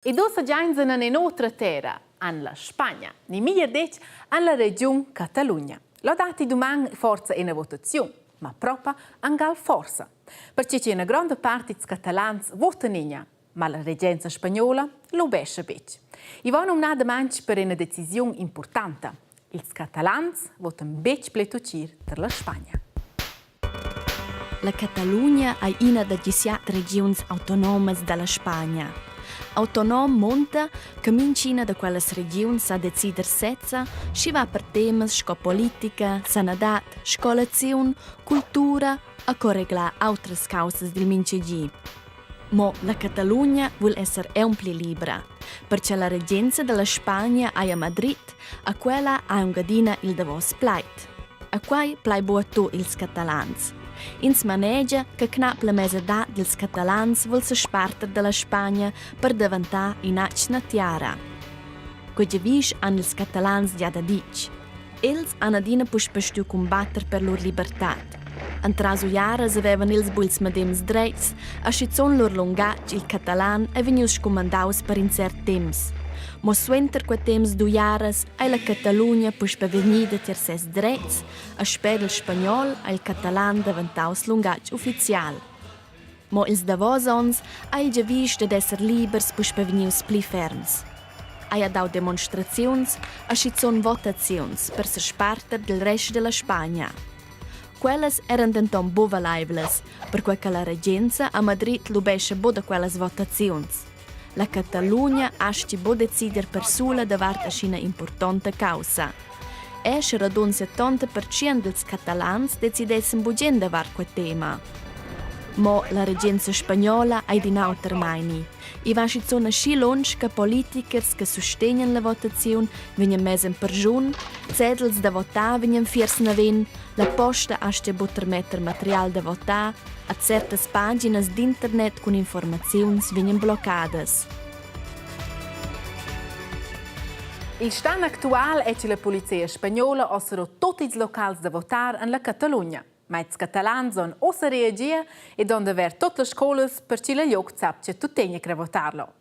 I due saggianzano in un'altra terra, alla Spagna, nei migliori alla regione Catalogna. L'ho dati domani forza in votazione, ma proprio anche forza. Perché c'è una grande parte dei catalani votano, ma la reggenza spagnola lo besce bec. I vanno una domanda per una decisione importante. I catalani votano bec pletotir per la Spagna. La Catalogna è una delle 17 regioni autonome della Spagna. Autonom monta che mincina da quelle regioni sa decider sezza si va per temi sco politica, sanadat, scolazione, cultura a corregla altre cause del mincegi. Ma la Catalogna vuol essere ampli libera, perché la reggenza della Spagna è a Madrid, a quella ha un gadina il davos plait. A quai plai boato ils catalans. Ins manegia che knap la mesedà dels catalans vol se sparter dalla Spagna per diventare inacna tiara. Quegge vis han ils catalans già da dic. Els han adina puspestu combatter per lor libertat. Antraso jaras avevan ils buils medems dreits, a schizon lor lungatg il catalan e venius comandaus per incert temps. Mo suenter quei temps du jaras ai la Catalogna puspe venida ter ses dreits, a sped il spagnol ai il catalan daventaus lungatg ufficial. Mo ils davos ons ai già vist ad esser libers puspe venius pli ferms. Ai dau demonstrazions a schizon votazions per ser sparter del rest della Spagna. Quelles eran denton bovalaivles, per quei che la reggenza a Madrid lo besce bo da quelles votazions. La Catalogna asci bo decider per sola davart a una importante causa. Esce radun 70% dels catalans decidessem bugen davart quel tema. Mo la reggenza spagnola hai di nauter maini. I va schizona schi lunch che politikers che sostenien la votazione venien mesen per giun, zedels da votar venien fiers naven, la posta asce butter metter material da votar, a certas paginas d'internet con informazions venien bloccadas. Il stand attuale è che la polizia spagnola ossero tutti i locali da votare nella Catalogna. Ma i catalani sono ossa reagire e devono avere tutte le scuole per che la lloc sapcia tutti a votarlo.